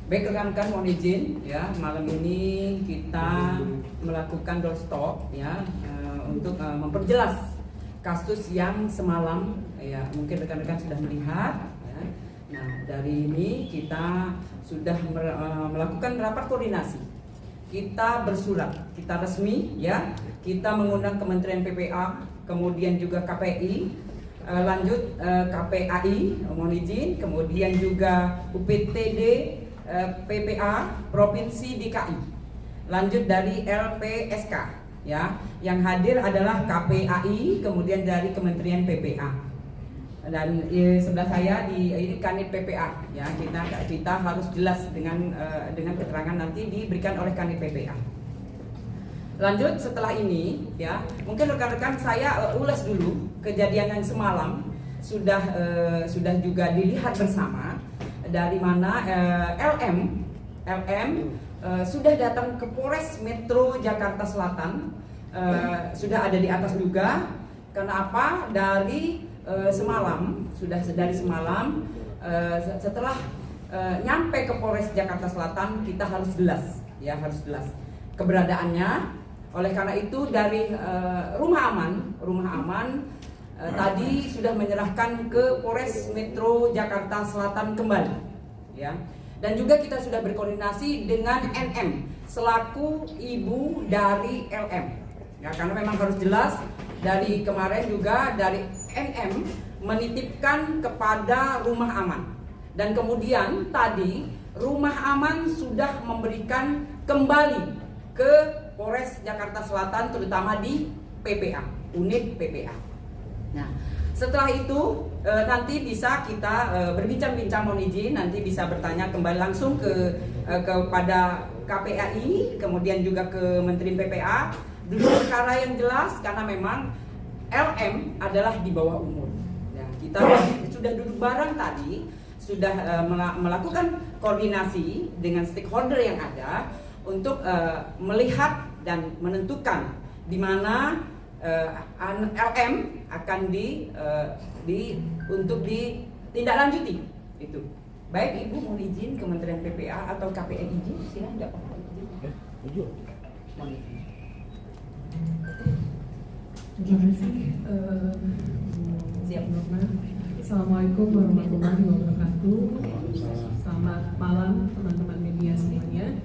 Baik rekan-rekan, mohon izin ya, malam ini kita melakukan doorstop ya untuk memperjelas kasus yang semalam ya, mungkin rekan-rekan sudah melihat ya. Nah, dari ini kita sudah melakukan rapat koordinasi. Kita bersurat, kita resmi ya, kita mengundang Kementerian PPA, kemudian juga KPI, lanjut KPAI, mohon izin, kemudian juga UPTD, PPA Provinsi DKI, lanjut dari LPSK ya, yang hadir adalah KPAI, kemudian dari Kementerian PPA, dan sebelah saya ini Kanit PPA ya. Kita harus jelas dengan keterangan nanti diberikan oleh Kanit PPA. Lanjut setelah ini ya, mungkin rekan-rekan saya ulas dulu kejadian yang semalam, sudah juga dilihat bersama dari mana LM sudah datang ke Polres Metro Jakarta Selatan, sudah ada di atas juga. Kenapa? Dari semalam, dari semalam setelah nyampe ke Polres Jakarta Selatan, kita harus jelas ya, harus jelas keberadaannya. Oleh karena itu dari rumah aman tadi sudah menyerahkan ke Polres Metro Jakarta Selatan kembali ya. Dan juga kita sudah berkoordinasi dengan NM selaku ibu dari LM ya, karena memang harus jelas dari kemarin juga dari NM menitipkan kepada rumah aman, dan kemudian tadi rumah aman sudah memberikan kembali ke Polres Jakarta Selatan, terutama di PPA, unit PPA. Nah, setelah itu nanti bisa kita berbincang-bincang, mohon izin, nanti bisa bertanya kembali langsung kepada KPAI, kemudian juga ke Menteri PPA, duduk perkara yang jelas, karena memang LM adalah di bawah umur. Ya, kita sudah duduk bareng tadi, sudah melakukan koordinasi dengan stakeholder yang ada untuk melihat dan menentukan di mana LM akan untuk ditindaklanjuti itu. Baik, Ibu mohon izin Kementerian PPA atau KPI izin, silakan, enggak apa-apa. Mohon izin. Terima kasih. Siap. Assalamualaikum warahmatullahi wabarakatuh. Selamat malam teman-teman media semuanya.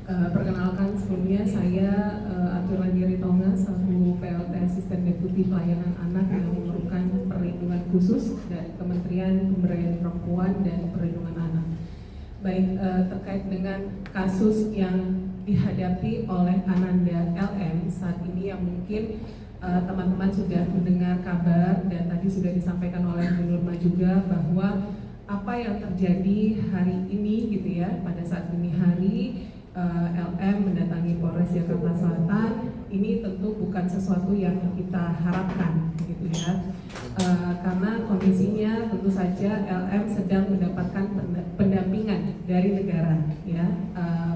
Perkenalkan sebelumnya, saya Atur Randiri Tonga, selaku PLT Asisten Deputi Pelayanan Anak yang memerlukan perlindungan khusus dari Kementerian Pemberdayaan Perempuan dan Perlindungan Anak. Baik, terkait dengan kasus yang dihadapi oleh Ananda LM saat ini, yang mungkin teman-teman sudah mendengar kabar dan tadi sudah disampaikan oleh Bu Nurma juga, bahwa apa yang terjadi hari ini gitu ya, pada saat dini hari LM mendatangi Polres Jakarta Selatan, ini tentu bukan sesuatu yang kita harapkan gitu ya, karena kondisinya tentu saja LM sedang mendapatkan pendampingan dari negara ya,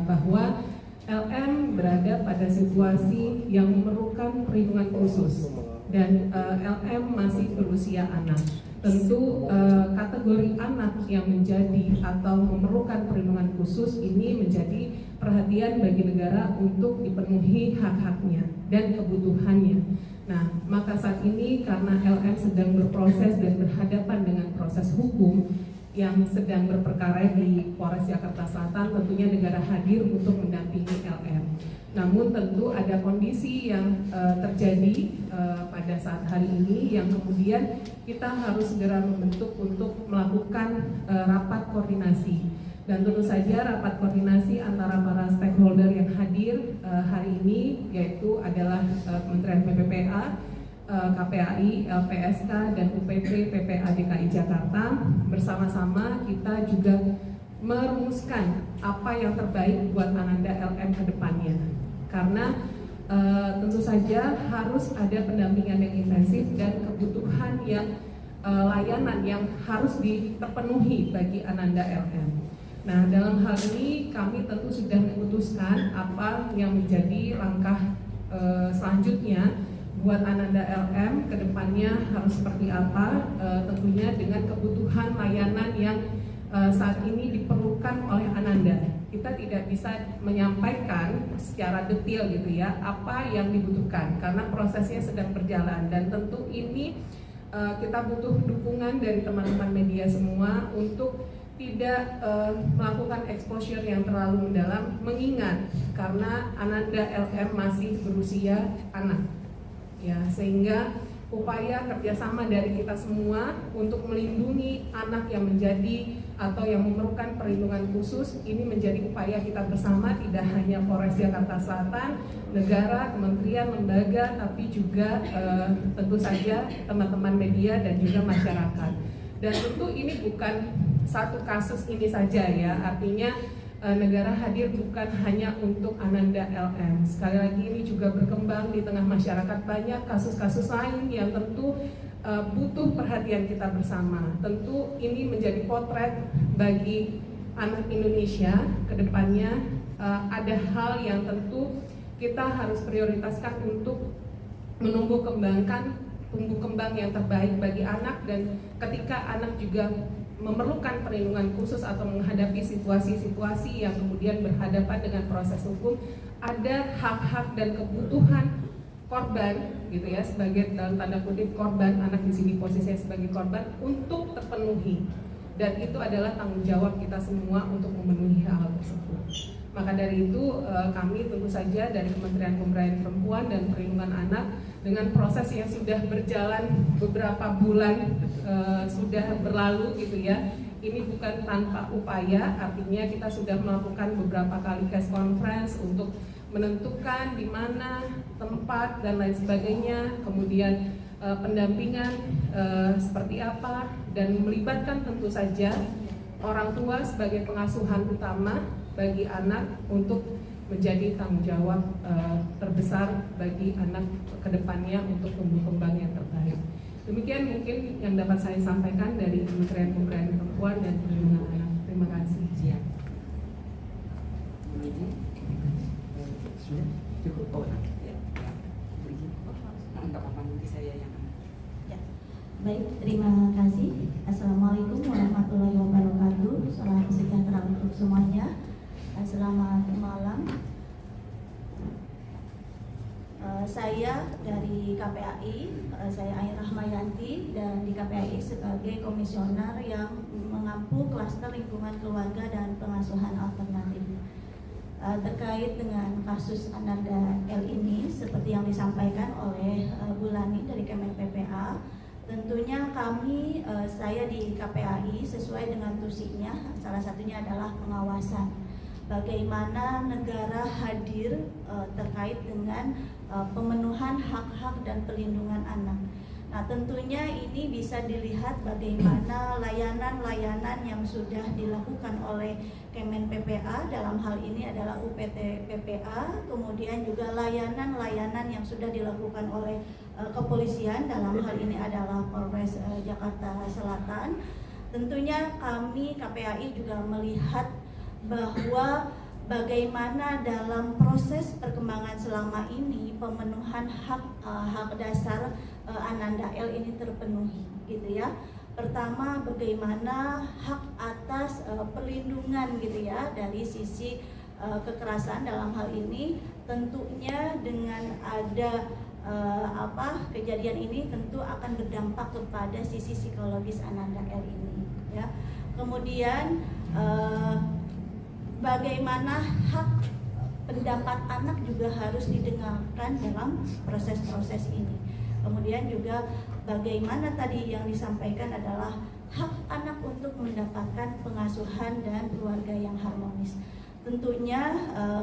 bahwa LM berada pada situasi yang memerlukan perlindungan khusus, dan LM masih berusia anak. Tentu kategori anak yang menjadi atau memerlukan perlindungan khusus ini menjadi perhatian bagi negara untuk dipenuhi hak-haknya dan kebutuhannya. Nah, maka saat ini karena LM sedang berproses dan berhadapan dengan proses hukum yang sedang berperkara di Polres Jakarta Selatan, tentunya negara hadir untuk mendampingi LM. Namun tentu ada kondisi yang terjadi pada saat hari ini yang kemudian kita harus segera membentuk untuk melakukan rapat koordinasi. Dan tentu saja rapat koordinasi antara para stakeholder yang hadir hari ini, yaitu adalah Kementerian PPA, KPAI, LPSK, dan UPT PPA DKI Jakarta. Bersama-sama kita juga merumuskan apa yang terbaik buat Ananda LM ke depannya. Karena tentu saja harus ada pendampingan yang intensif dan kebutuhan yang layanan yang harus terpenuhi bagi Ananda LM. Nah, dalam hal ini kami tentu sudah memutuskan apa yang menjadi langkah selanjutnya buat Ananda LM ke depannya harus seperti apa, tentunya dengan kebutuhan layanan yang saat ini diperlukan oleh Ananda. Kita tidak bisa menyampaikan secara detail gitu ya apa yang dibutuhkan karena prosesnya sedang berjalan, dan tentu ini kita butuh dukungan dari teman-teman media semua untuk tidak melakukan exposure yang terlalu mendalam, mengingat karena Ananda LM masih berusia anak ya, sehingga upaya kerjasama dari kita semua untuk melindungi anak yang menjadi atau yang memerlukan perlindungan khusus ini menjadi upaya kita bersama, tidak hanya Polres Jakarta Selatan, negara, kementerian, lembaga, tapi juga tentu saja teman-teman media dan juga masyarakat. Dan tentu ini bukan satu kasus ini saja ya, artinya negara hadir bukan hanya untuk Ananda LM. Sekali lagi ini juga berkembang di tengah masyarakat, banyak kasus-kasus lain yang tentu butuh perhatian kita bersama. Tentu ini menjadi potret bagi anak Indonesia ke depannya. Ada hal yang tentu kita harus prioritaskan untuk menumbuh kembang yang terbaik bagi anak, dan ketika anak juga memerlukan perlindungan khusus atau menghadapi situasi-situasi yang kemudian berhadapan dengan proses hukum, ada hak-hak dan kebutuhan korban gitu ya, sebagai dalam tanda kutip korban, anak di sini posisinya sebagai korban, untuk terpenuhi, dan itu adalah tanggung jawab kita semua untuk memenuhi hal tersebut. Maka dari itu kami tentu saja dari Kementerian Pemberdayaan Perempuan dan Perlindungan Anak dengan proses yang sudah berjalan beberapa bulan sudah berlalu gitu ya, ini bukan tanpa upaya, artinya kita sudah melakukan beberapa kali case conference untuk menentukan di mana tempat dan lain sebagainya, kemudian pendampingan seperti apa, dan melibatkan tentu saja orang tua sebagai pengasuhan utama bagi anak untuk menjadi tanggung jawab terbesar bagi anak kedepannya untuk tumbuh kembang yang terbaik. Demikian mungkin yang dapat saya sampaikan dari Kementerian Pemberdayaan Perempuan dan Perlindungan Anak. Terima kasih. Siap. Sudah cukup. Oh, ya. Enggak apa-apa, nanti saya yang. Ya. Baik, terima kasih. Assalamualaikum warahmatullahi wabarakatuh. Salam sejahtera untuk semuanya. Selamat malam. Saya dari KPAI, saya Ain Rahmayanti, dan di KPAI sebagai komisioner yang mengampu klaster lingkungan keluarga dan pengasuhan alternatif. Terkait dengan kasus Ananda L ini, seperti yang disampaikan oleh Bu Lani dari Kemen PPA, tentunya kami, saya di KPAI sesuai dengan tusinya, salah satunya adalah pengawasan. Bagaimana negara hadir terkait dengan pemenuhan hak-hak dan perlindungan anak. Nah, tentunya ini bisa dilihat bagaimana layanan-layanan yang sudah dilakukan oleh Kemen PPA, dalam hal ini adalah UPT PPA, kemudian juga layanan-layanan yang sudah dilakukan oleh kepolisian, dalam hal ini adalah Polres Jakarta Selatan. Tentunya kami KPAI juga melihat bahwa bagaimana dalam proses perkembangan selama ini pemenuhan hak dasar Ananda L ini terpenuhi gitu ya. Pertama, bagaimana hak atas perlindungan gitu ya dari sisi kekerasan, dalam hal ini tentunya dengan ada kejadian ini tentu akan berdampak kepada sisi psikologis Ananda L ini ya. Kemudian bagaimana hak pendapat anak juga harus didengarkan dalam proses-proses ini. Kemudian juga bagaimana tadi yang disampaikan adalah hak anak untuk mendapatkan pengasuhan dan keluarga yang harmonis. Tentunya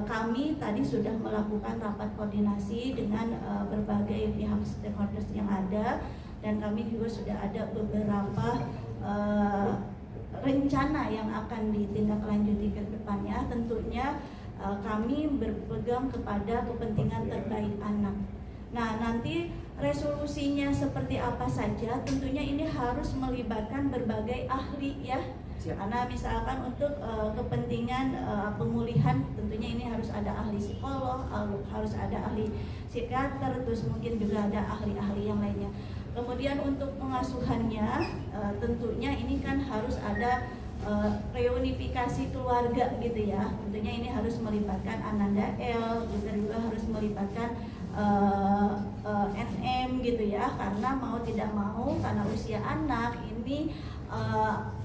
kami tadi sudah melakukan rapat koordinasi dengan berbagai pihak stakeholders yang ada, dan kami juga sudah ada beberapa rencana yang akan ditindaklanjuti ke depannya. Tentunya kami berpegang kepada kepentingan terbaik anak. Nah, nanti resolusinya seperti apa saja, tentunya ini harus melibatkan berbagai ahli ya. Siap. Karena misalkan untuk kepentingan pemulihan, tentunya ini harus ada ahli psikolog, harus ada ahli psikiater, terus mungkin juga ada ahli-ahli yang lainnya. Kemudian untuk pengasuhannya, tentunya ini kan harus ada reunifikasi keluarga gitu ya. Tentunya ini harus melibatkan Ananda L, juga harus melibatkan NM gitu ya, karena mau tidak mau karena usia anak ini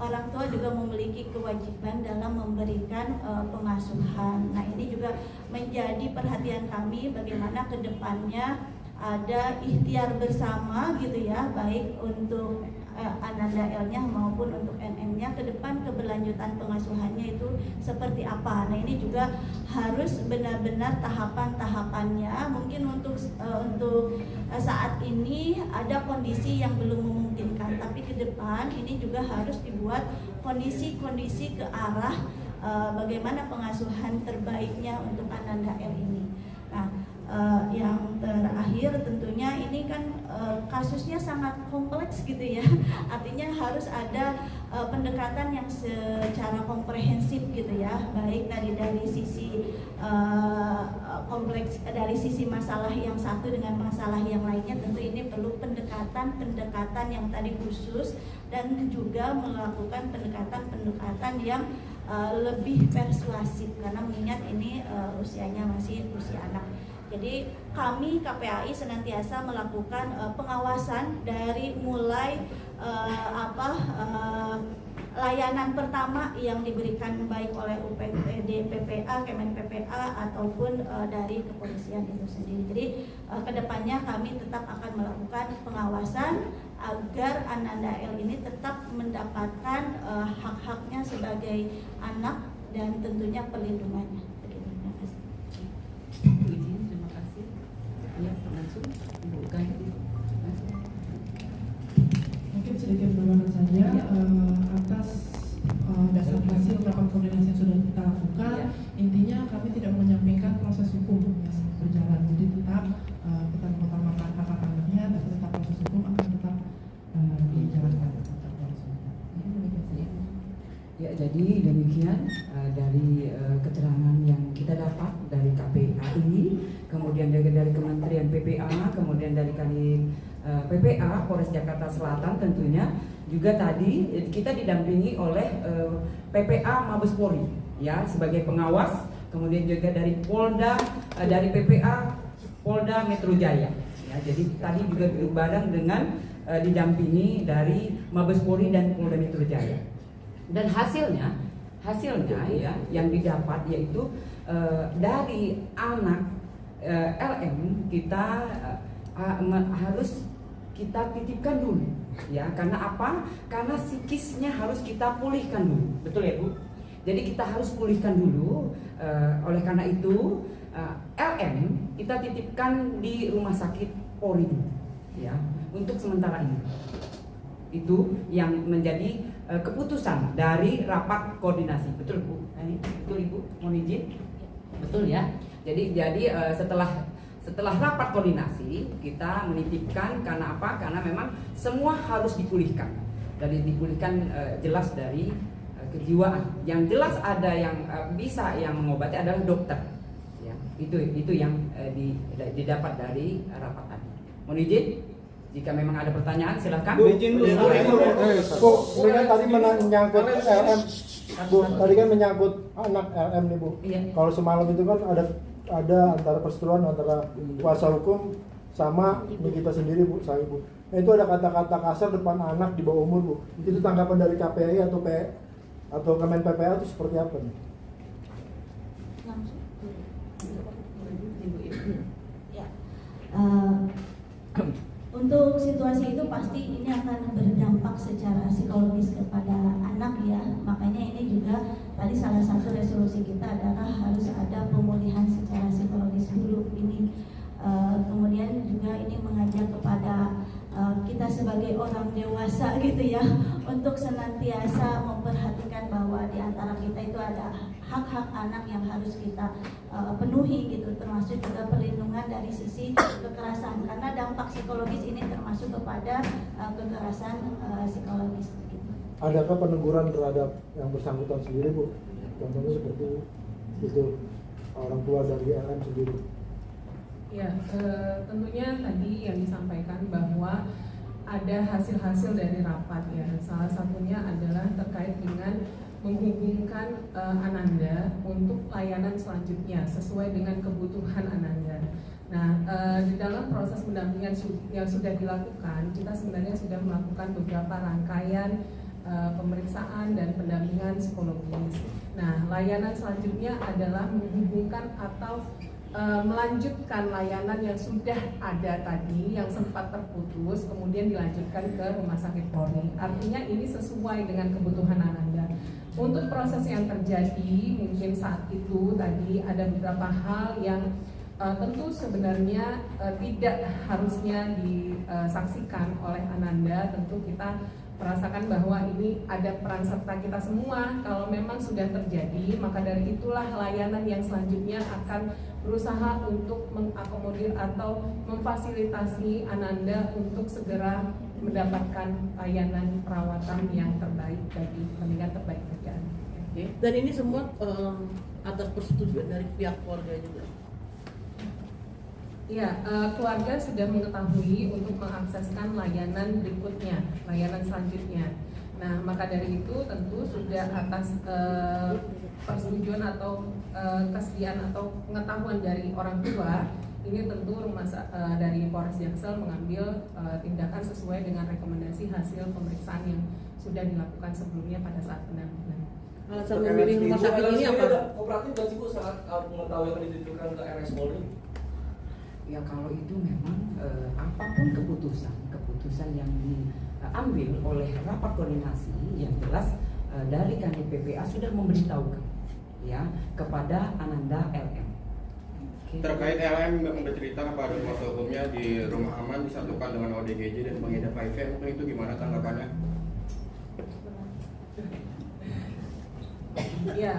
orang tua juga memiliki kewajiban dalam memberikan pengasuhan. Nah ini juga menjadi perhatian kami bagaimana kedepannya ada ikhtiar bersama gitu ya, baik untuk Ananda L-nya maupun untuk NM-nya ke depan keberlanjutan pengasuhannya itu seperti apa. Nah ini juga harus benar-benar tahapan-tahapannya. Mungkin untuk saat ini ada kondisi yang belum memungkinkan, tapi ke depan ini juga harus dibuat kondisi-kondisi ke arah bagaimana pengasuhan terbaiknya untuk Ananda L ini. Nah, yang terakhir tentunya ini kan kasusnya sangat kompleks gitu ya, artinya harus ada pendekatan yang secara komprehensif gitu ya, baik dari sisi kompleks, dari sisi masalah yang satu dengan masalah yang lainnya. Tentu ini perlu pendekatan yang tadi khusus dan juga melakukan pendekatan yang lebih persuasif, karena mengingat ini usianya masih usia anak. Jadi kami KPAI senantiasa melakukan pengawasan dari mulai layanan pertama yang diberikan baik oleh UPD PPA, Kemen PPA ataupun dari kepolisian itu sendiri. Jadi kedepannya kami tetap akan melakukan pengawasan agar Ananda L ini tetap mendapatkan hak-haknya sebagai anak dan tentunya perlindungannya. Mungkin sedikit penambahan saja atas dasar hasil rapat koordinasi yang sudah kita lakukan. Intinya kami tidak menyampaikan proses hukum yang berjalan, jadi tetap kita mengutamakan hak anaknya, tapi tetap proses hukum akan tetap dijalankan. Ya, jadi demikian dari keterangan yang kita dapat dari KPAI, kemudian dari Kementerian PPA, kemudian dari PPA Polres Jakarta Selatan tentunya, juga tadi kita didampingi oleh PPA Mabes Polri ya sebagai pengawas, kemudian juga dari Polda, dari PPA Polda Metro Jaya ya. Jadi tadi juga bareng dengan didampingi dari Mabes Polri dan Polda Metro Jaya. Dan hasilnya ya yang didapat yaitu dari anak LM kita harus kita titipkan dulu ya. Karena apa? Karena psikisnya harus kita pulihkan dulu, betul ya Bu? Jadi kita harus pulihkan dulu. Oleh karena itu LM kita titipkan di rumah sakit Polri ya untuk sementara ini. Itu yang menjadi keputusan dari rapat koordinasi, betul Bu? Betul Ibu, mohon izin, betul ya. Jadi setelah rapat koordinasi kita menitipkan, karena apa? Karena memang semua harus dipulihkan. Dari dipulihkan jelas dari kejiwaan. Yang jelas ada yang bisa yang mengobati adalah dokter. Ya, itu yang didapat dari rapat tadi. Mohon izin. Jika memang ada pertanyaan silahkan. Bu, izin dulu. Bu, ini kan tadi menyangkut LM. Bu, tadi kan menyangkut anak LM nih Bu. Iya. Kalau semalam itu kan ada antara perseteruan antara kuasa hukum sama kita sendiri Bu, saya Bu. Nah, itu ada kata-kata kasar depan anak di bawah umur Bu. Itu tanggapan dari KPAI atau Kemen PPA itu seperti apa nih? Langsung. Ya. Untuk situasi itu pasti ini akan berdampak secara psikologis kepada anak ya. Makanya ini juga tadi salah satu resolusi kita adalah harus ada pemulihan secara psikologis dulu ini. Kemudian juga ini mengajak kepada kita sebagai orang dewasa gitu ya, untuk senantiasa memperhatikan bahwa di antara kita itu ada hak-hak anak yang harus kita penuhi gitu, termasuk juga perlindungan dari sisi kekerasan, karena dampak psikologis ini termasuk kepada kekerasan psikologis gitu. Adakah peneguran terhadap yang bersangkutan sendiri Bu? Contohnya seperti itu, orang tua dari LM sendiri. Ya, tentunya tadi yang disampaikan bahwa ada hasil-hasil dari rapat ya. Salah satunya adalah terkait dengan menghubungkan Ananda untuk layanan selanjutnya sesuai dengan kebutuhan Ananda. Nah, di dalam proses pendampingan yang sudah dilakukan, kita sebenarnya sudah melakukan beberapa rangkaian pemeriksaan dan pendampingan psikologis. Nah, layanan selanjutnya adalah menghubungkan atau melanjutkan layanan yang sudah ada tadi, yang sempat terputus, kemudian dilanjutkan ke Rumah Sakit Polri. Artinya ini sesuai dengan kebutuhan Ananda. Untuk proses yang terjadi, mungkin saat itu tadi ada beberapa hal yang tentu sebenarnya tidak harusnya disaksikan oleh Ananda. Tentu kita merasakan bahwa ini ada peran serta kita semua. Kalau memang sudah terjadi, maka dari itulah layanan yang selanjutnya akan berusaha untuk mengakomodir atau memfasilitasi Ananda untuk segera mendapatkan layanan perawatan yang terbaik bagi kepentingan terbaik kerjaan. Oke. Dan ini semua atas persetujuan dari pihak keluarga juga. Ya, keluarga sudah mengetahui untuk mengakseskan layanan berikutnya, layanan selanjutnya. Nah, maka dari itu tentu sudah atas persetujuan atau kesediaan atau pengetahuan dari orang tua, ini tentu dari Polres Jaksel mengambil tindakan sesuai dengan rekomendasi hasil pemeriksaan yang sudah dilakukan sebelumnya pada saat pendampingan. Alasan memilih rumah sakit ini apa? Kooperatif dan Ibu saat mengetahui akan dititipkan ke RS Polri. Ya kalau itu memang apapun keputusan yang diambil oleh rapat koordinasi, yang jelas dari Kanit PPA sudah memberitahukan ya kepada Ananda LM. Terkait LM yang bercerita kepada kuasa hukumnya di rumah aman disatukan dengan ODGJ dan mengidap HIV, mungkin itu gimana tanggapannya? Ya,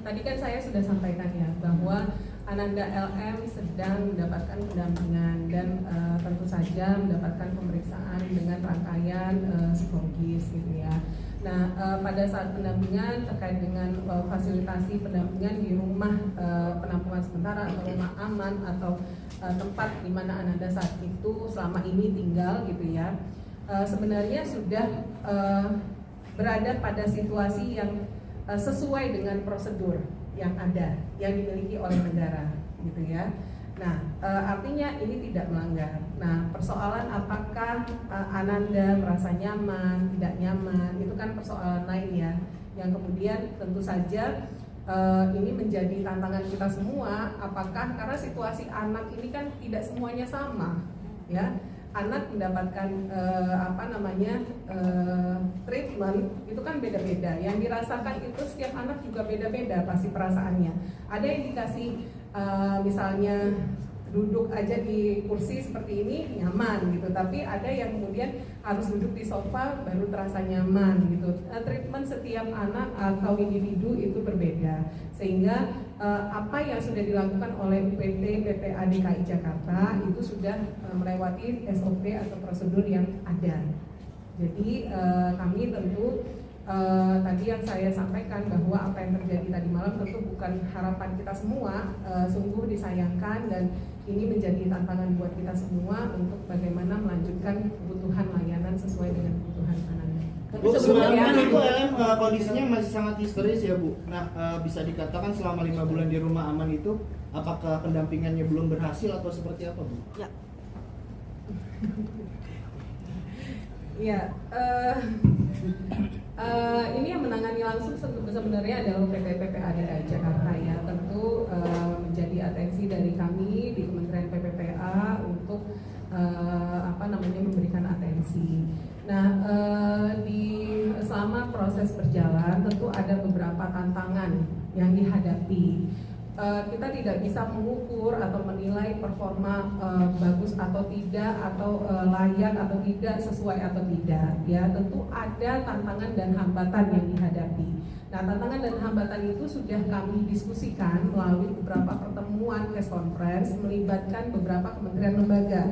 tadi kan saya sudah sampaikan ya bahwa Ananda LM sedang mendapatkan pendampingan dan tentu saja mendapatkan pemeriksaan dengan rangkaian psikologis gitu ya. Nah, pada saat pendampingan terkait dengan fasilitasi pendampingan di rumah penampungan sementara atau rumah aman atau tempat di mana Ananda saat itu selama ini tinggal gitu ya, sebenarnya sudah berada pada situasi yang sesuai dengan prosedur yang ada, yang dimiliki oleh negara, gitu ya. Nah, artinya ini tidak melanggar. Nah, persoalan apakah Ananda merasa nyaman, tidak nyaman, itu kan persoalan lain ya. Yang kemudian tentu saja ini menjadi tantangan kita semua. Apakah karena situasi anak ini kan tidak semuanya sama, ya. Anak mendapatkan treatment itu kan beda-beda. Yang dirasakan itu setiap anak juga beda-beda pasti perasaannya. Ada yang dikasih misalnya duduk aja di kursi seperti ini nyaman gitu, tapi ada yang kemudian harus duduk di sofa baru terasa nyaman gitu. Treatment setiap anak atau individu itu berbeda, sehingga apa yang sudah dilakukan oleh UPT PPA DKI Jakarta itu sudah melewati SOP atau prosedur yang ada. Jadi kami tentu tadi yang saya sampaikan bahwa apa yang terjadi tadi malam tentu bukan harapan kita semua, sungguh disayangkan dan ini menjadi tantangan buat kita semua untuk bagaimana melanjutkan kebutuhan layanan sesuai dengan kebutuhan Ananda. Bu, sebelumnya itu LM kondisinya masih sangat histeris ya Bu. Nah, bisa dikatakan selama 5 bulan di rumah aman itu apakah pendampingannya belum berhasil atau seperti apa Bu? Ya. Ya, ini yang menangani langsung sebenarnya adalah PT PPA DKI Jakarta ya. Tentu menjadi atensi dari kami di Kementerian PPPA untuk memberikan atensi. Nah, selama proses berjalan tentu ada beberapa tantangan yang dihadapi. Kita tidak bisa mengukur atau menilai performa bagus atau tidak, atau layak atau tidak, sesuai atau tidak. Ya, tentu ada tantangan dan hambatan yang dihadapi. Nah, tantangan dan hambatan itu sudah kami diskusikan melalui beberapa pertemuan press conference melibatkan beberapa kementerian lembaga.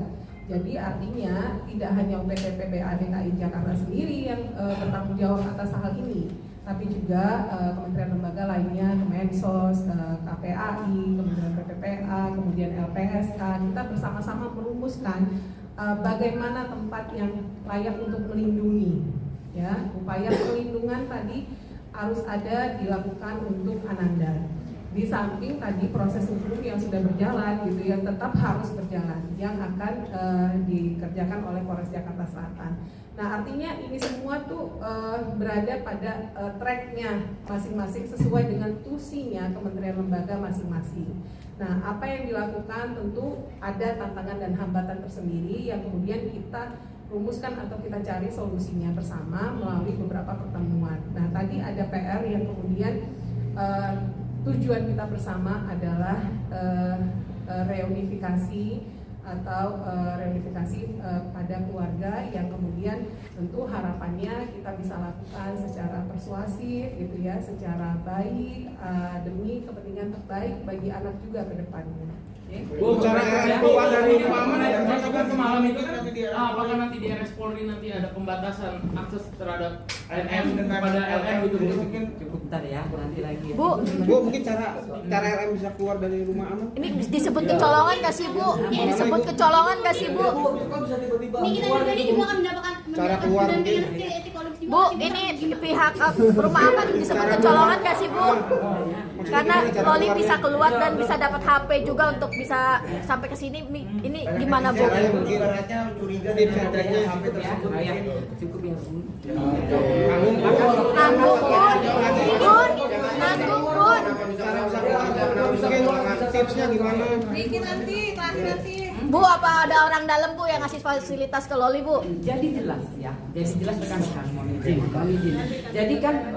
Jadi artinya tidak hanya UPT PPA DKI Jakarta sendiri yang bertanggung jawab atas hal ini, tapi juga kementerian lembaga lainnya, Kemensos, KPAI, Kementerian PPPA, kemudian LPSK. Kita bersama-sama merumuskan bagaimana tempat yang layak untuk melindungi, ya. Upaya perlindungan tadi harus ada dilakukan untuk Ananda. Di samping tadi proses hukum yang sudah berjalan gitu, yang tetap harus berjalan, yang akan dikerjakan oleh Polres Jakarta Selatan. Nah, artinya ini semua tuh berada pada tracknya masing-masing sesuai dengan tusinya kementerian lembaga masing-masing. Nah, apa yang dilakukan tentu ada tantangan dan hambatan tersendiri yang kemudian kita rumuskan atau kita cari solusinya bersama melalui beberapa pertemuan. Nah, tadi ada PR yang kemudian tujuan kita bersama adalah reunifikasi atau reunifikasi pada keluarga yang kemudian tentu harapannya kita bisa lakukan secara persuasif gitu ya, secara baik demi kepentingan terbaik bagi anak juga ke depannya. Bu, cara keluar dari rumah aman kan semalam itu kan apakah nanti di RS Polri nanti ada pembatasan akses terhadap LM kepada LM gitu mungkin Cukup bentar ya, nanti lagi. Bu, mungkin cara LM bisa keluar dari rumah aman? ini disebut kecolongan nggak sih Bu? Disebut kecolongan nggak sih Bu? Kok bisa tiba-tiba Ini kita pribadi juga akan mendapatkan Cara keluar pendampingan mungkin. psikologis juga Bu, sih, ini pihak rumah aman disebut kecolongan nggak sih Bu? Karena Loli bisa keluar dan bisa dapat HP juga untuk bisa sampai ke sini. Ini gimana Bu? Ibaratnya curiga dengan adanya HP Ya, tersebut. cukup ya. Nanggung Bun, nanggung Bun. Tipsnya gimana? Dikit nanti, terakhir nanti. Bu, apa ada orang dalam Bu yang ngasih fasilitas ke Loli Bu? Jadi jelas ya, jadi jelas rekan-rekan, mohon izin. Jadi kan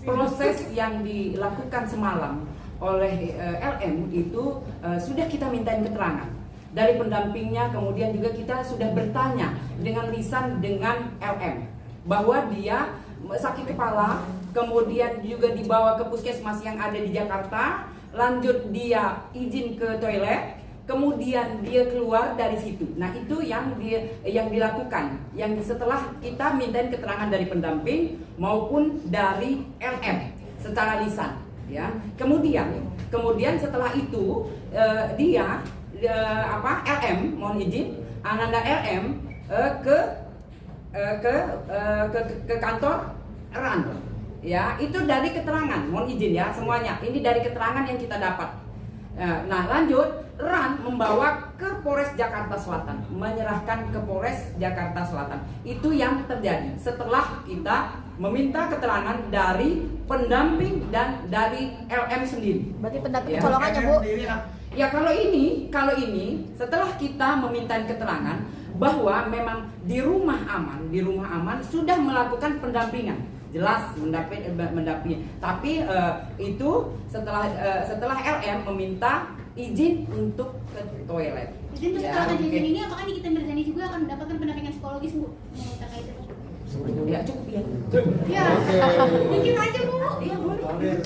proses yang dilakukan semalam oleh LM itu sudah kita mintain keterangan dari pendampingnya, kemudian juga kita sudah bertanya dengan lisan dengan LM bahwa dia sakit kepala, kemudian juga dibawa ke puskesmas yang ada di Jakarta, lanjut dia izin ke toilet, kemudian dia keluar dari situ. Nah, itu yang dilakukan, yang setelah kita mintain keterangan dari pendamping maupun dari LM secara lisan, ya. Kemudian setelah itu LM, mohon izin, Ananda LM ke kantor RAN, ya. Itu dari keterangan, mohon izin ya semuanya. Ini dari keterangan yang kita dapat. Nah, lanjut, RAN membawa ke Polres Jakarta Selatan, menyerahkan ke Polres Jakarta Selatan. Itu yang terjadi setelah kita meminta keterangan dari pendamping dan dari LM sendiri. Berarti pendamping kecolongannya Bu? Ya, kalau ini setelah kita meminta keterangan bahwa memang di rumah aman sudah melakukan pendampingan. Jelas mendampingi. Tapi itu setelah LM meminta izin untuk ke toilet. Izin untuk Ya, setelah kejadian oke. ini apakah Nikita Mirzani juga akan mendapatkan pendampingan psikologis Bu? Terkait itu. Ya, cukup ya. Ya, dikit aja Bu. Iya, boleh.